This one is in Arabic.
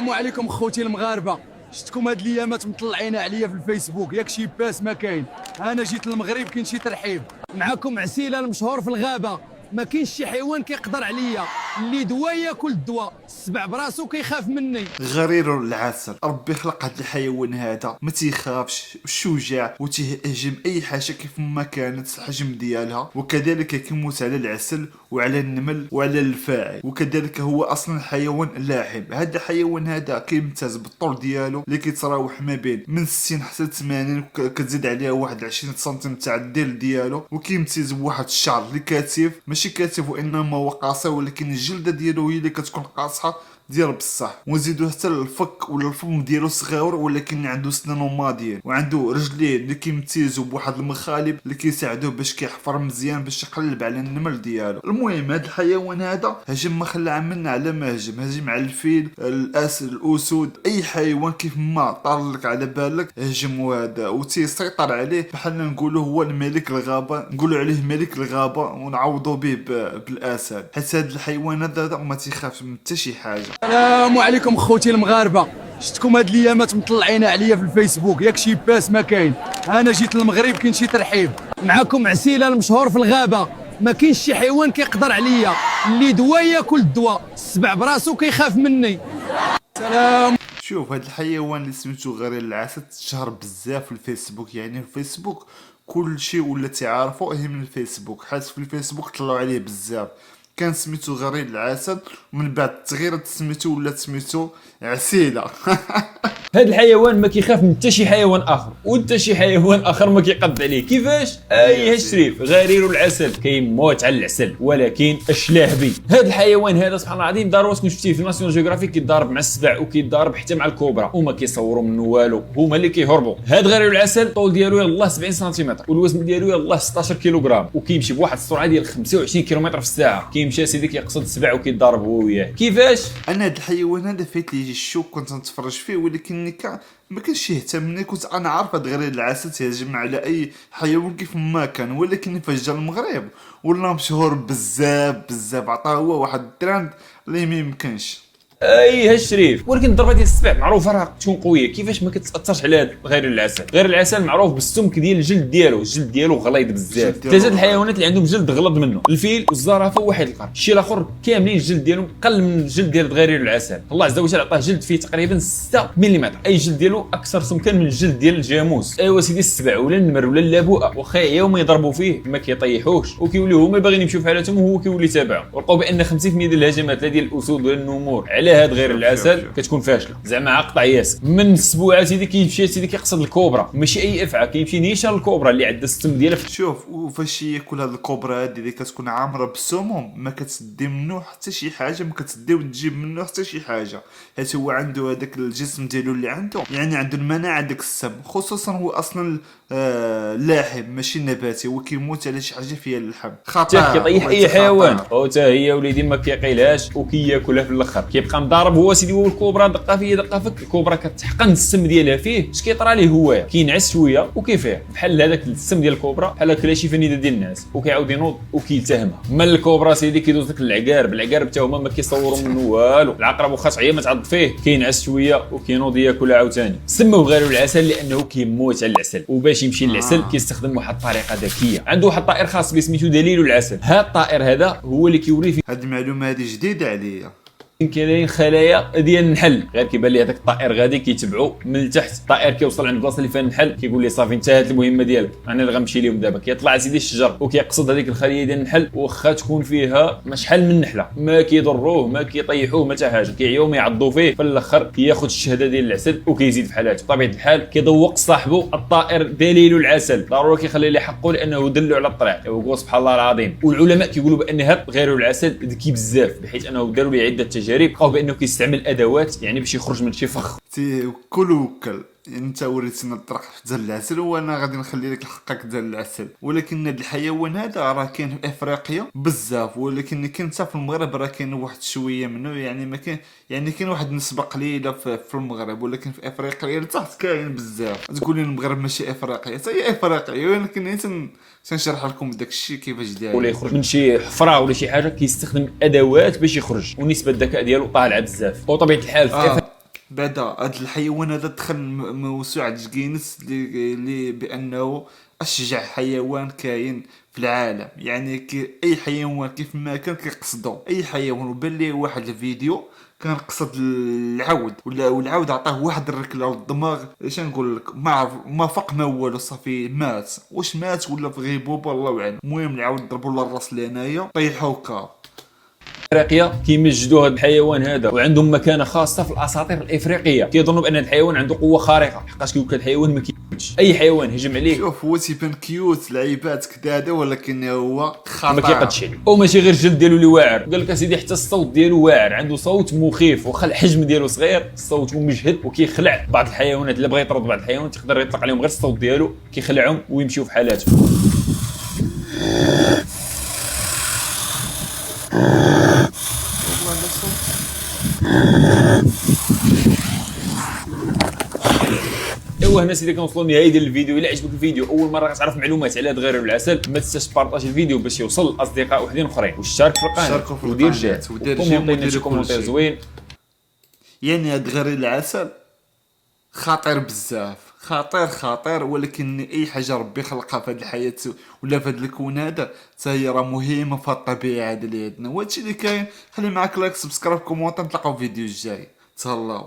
السلام عليكم خوتي المغاربه. شفتكم هاد الايامات مطلعين عليا في الفيسبوك، ياك شي باس ما كاين. انا جيت للمغرب كاين شي ترحيب معكم. عسيله المشهور في الغابه، ما كاينش شي حيوان كيقدر عليا. اللي دوا ياكل الدواء، السبع براسو كيخاف مني. غرير العسل، ربي خلق هذا الحيوان هذا ما تيخافش، شجاع وتيهجم اي حاجه كيف ما كانت الحجم ديالها، وكذلك كيموت على العسل وعلى النمل وعلى الفاعل، وكذلك هو اصلا حيوان لاعب. هذا الحيوان هذا كيمتاز بالطول ديالو اللي كيتراوح ما بين من 60 حتى 80، كتزيد عليها واحد 20 سنتيم تاع الديل ديالو، وكيمتاز بواحد الشعر الكثيف، ماشي كثيف وانما هو قاصر، ولكن الجلده ديالو هي اللي كتكون قاصحه ديال بصح. ونزيدو حتى الفك ولا الفم ديالو صغير، ولكن عنده سنان ماضيين، وعنده رجلين اللي كيمتيزوا بواحد المخالب اللي كيساعدوه باش كيحفر مزيان باش يقلب على النمل ديالو. المهم هذا الحيوان هذا هجم ما خلى عملنا على ما هجم على الفيل، الاسد، الاسود، اي حيوان كيف ما طار لك على بالك هجم هذا، وتيسيطر عليه بحال نقولوا هو الملك الغابه، نقولوا عليه ملك الغابه ونعوضوا به بالاسد، حيت هذا الحيوان هذا ما تيخافش من حتى شي حاجه. السلام عليكم خوتي المغاربه. شفتكم هاد الايامات مطلعين عليا في الفيسبوك، ياك شي باس ما كاين. انا جيت للمغرب كاين شي ترحيب معكم. عسيله المشهور في الغابه، ما كاينش شي حيوان كيقدر عليا. اللي دوا ياكل الدواء، السبع براسو كيخاف مني. سلام. شوف هاد الحيوان اللي سميتو غرير العسل تشهر بزاف في الفيسبوك، يعني في الفيسبوك كل شيء ولا تعرفوا هي من الفيسبوك، حيت في الفيسبوك طلعوا عليه بزاف. كان سميتو غرير العسل، ومن بعد التغيير سميتو ولا سميتو عسيله. هذا الحيوان ما كيخاف من حتى شي حيوان اخر، وحتى شي حيوان اخر ما كيقد عليه. كيفاش؟ اي الشريف غرير العسل كيموت على العسل، ولكن الشلاهبي. هذا الحيوان هذا سبحان الله العظيم ضروري تكون شفتيه في ناسيونال جيوغرافيك، كيتضارب مع السبع وكيتضارب حتى مع الكوبرا، وما كيصوروا منه والو، هما اللي كيهربوا. هذا غرير العسل الطول ديالو يلاه 70 سنتيمتر، والوزن ديالو يلاه 16 كيلوغرام، وكيمشي بواحد السرعه ديال 25 كيلومتر في الساعه. كيمشي سيدي كيقصد السبع وكيتضارب هو وياه. كيفاش؟ انا هذا الحيوان هذا فايت لي يجي الشوك، كنت نتفرج فيه ولكن ما كانش يهتمني. كنت انا عارف هاد غرير العسل تيهجم على اي حيوان كيف ما كان، ولكن فاش جا المغرب ولا مشهور بزاف بزاف، عطاه هو واحد الترند اللي ما يمكنش. اي الشريف، ولكن الضربه ديال السبع معروفه راه تكون قويه. كيفاش ما كتاثرش على هذا غير العسل؟ غير العسل معروف بالسمك ديال الجلد ديالو، الجلد ديالو غليظ بزاف. ثلاثه الحيوانات اللي عندهم جلد غلظ منه، الفيل والزرافه وواحد القرد. الشيء الاخر كاملين الجلد ديالهم قل من الجلد ديال غير العسل. الله عز وجل عطاه جلد فيه تقريبا 6 ملم، اي جلد ديالو اكثر سمكا من الجلد ديال الجاموس. ايوا سيدي السبع ولا النمر ولا اللابوءه، واخا يوم يضربوا فيه ما كيطيحوش، وكيوليو هما باغيين يمشيو في حالاتهم وهو كيولي تابعهم. ولقاو بان 50% ديال الهجمات لا ديال الاسود ولا النمور على هذا غير العسل كتكون فاشله، زعما عقطع ياس. من السبوعه سيدي كيمشي سيدي كيقصد الكوبرا، ماشي اي افعى، كيمشي نيشان الكوبرا اللي عندها السم ديالها. شوف وفاش ياكل هاد الكوبرا هادي اللي كتكون عامره بالسموم، ما كتسدي منه حتى شي حاجه، ما كتسدي وتجيب منه حتى شي حاجه، حيت هو عنده هذاك الجسم ديالو اللي عنده، يعني عنده المناعه داك السم. خصوصا هو اصلا لاحم ماشي نباتي، هو كيموت على شي حاجه فيها اللحم، خطا كيطيح اي حيوان، او حتى هي وليدي ما كيقيلهاش وكياكلها في الاخر. كيبقى مضارب هو سيدي، هو الكوبرا دقه فيه دقه فك، الكوبرا كتحقن السم ديالها فيه، اش كيطرى ليه هو كينعس شويه وكيفيه بحال هذاك السم ديال الكوبرا، بحال كلاشي فنيده ديال الناس، وكيعاود ينوض وكيلتهمها. من الكوبرا سيدي كيدوز لك العقارب، العقارب حتى هما ما كيصوروا منه والو. العقرب واخا تعيا ما تعض فيه كينعس شويه وكينوض ياكلها عاوتاني. سموه غير العسل لانه كيموت على العسل، وباش يمشي للعسل كيستخدم واحد الطريقه ذكيه. عنده واحد الطائر خاص به سميتو دليل العسل. هذا الطائر هذا هو اللي كيوري في هاد المعلومه هذه جديده عليا. كاينين خلايا ديال النحل، غير كيبان لي هذاك الطائر غادي كيتبعو من التحت. الطائر كيوصل عند البلاصه اللي فيها النحل كيقول لي صافي انتهت المهمه ديالك، انا اللي غنمشي لهم دابا. كيطلع سيدي الشجر وكيقصد هذيك الخليه ديال النحل، واخا تكون فيها شحال من نحله ما كيضروه ما كيطيحوه ما حتى حاجه، كيعيو ما يعضوا فيه. في الاخر كياخذ الشهاده ديال العسل وكيزيد في حالاته. بطبيعه الحال كيذوق صاحبه الطائر دليل العسل، ضروري كيخلي ليه حقه لانه دلو على الطريق. ويقول سبحان الله العظيم. والعلماء كيقولوا بان هذا غير العسل ذكي بزاف، بحيث انه داروا ليه عده تجارب لقاو بانه كيستعمل ادوات يعني باش يخرج من شي فخ. كل وكل انت وريتنا الطرق ديال العسل، وانا غادي نخلي لك حقك ديال العسل. ولكن هذا الحيوان هذا راه كاين في افريقيا بزاف، ولكن كاين حتى في المغرب راه كاين واحد شويه منه، يعني ما كاين، يعني كاين واحد النسبه قليله في المغرب، ولكن في افريقيا لتحت كاين بزاف. تقول لي المغرب ماشي افريقيا، حتى هي افريقيا، ولكن تنشرح لكم داك الشيء كيفاش داير. ولا يخرج من شي حفره ولا شي حاجه كيستخدم ادوات باش يخرج، ونسبه الذكاء ديالو طالعه بزاف. وطبيعه الحال في بعدا هذا الحيوان هذا دخل موسوعة جينيس اللي بأنه أشجع حيوان كاين في العالم. يعني أي حيوان كيف ما كان كيقصدو أي حيوان. وبان لي واحد الفيديو كان قصد العود والعود عطاه واحد الركله والدماغ اش نقول لك ما فاق ما والو صافي مات. واش مات ولا في غيبوبه الله اعلم. المهم العود ضربوا له الراس لهنايا طيحوا كا. افريقيا كيمجدوا هذا الحيوان هذا وعندهم مكانه خاصه في الاساطير الافريقيه. كيظنوا بان هذا الحيوان عنده قوه خارقه حقاش كيقول لك الحيوان ما كيموتش. اي حيوان هجم عليك شوف هو تيبان كيوت لعيبات كذا ولكن هو خطير ما كيقدش عليك. او ماشي غير الجلد ديالو اللي واعر، قال لك اسيدي حتى الصوت ديالو واعر، عنده صوت مخيف واخا الحجم ديالو صغير الصوت مجهد وكيخلع بعض الحيوانات. الا بغى يطرد بعض الحيوانات يقدر يطلق عليهم غير الصوت ديالو كيخلعهم ويمشيو في حالاتهم. ايوا هنا سيدي كنوصلوا لنهايه ديال الفيديو. الا عجبك الفيديو اول مره كتعرف معلومات على هاد غير العسل ما تنساش تبارطاجي الفيديو باش يوصل لاصدقاء وحدين اخرين واشترك في القناه ودير جيم ودير كومونتير زوين. يعني هاد غير العسل خطير بزاف خطير ولكن اي حاجه ربي خلقها في هذه الحياه ولا في هذا الكون هذا حتى هي راه مهمه في الطبيعه اللي عندنا. وهادشي اللي كاين. خلي معاك لايك سبسكرايب كومونتير. نتلاقاو في الفيديو الجاي. تهلاو.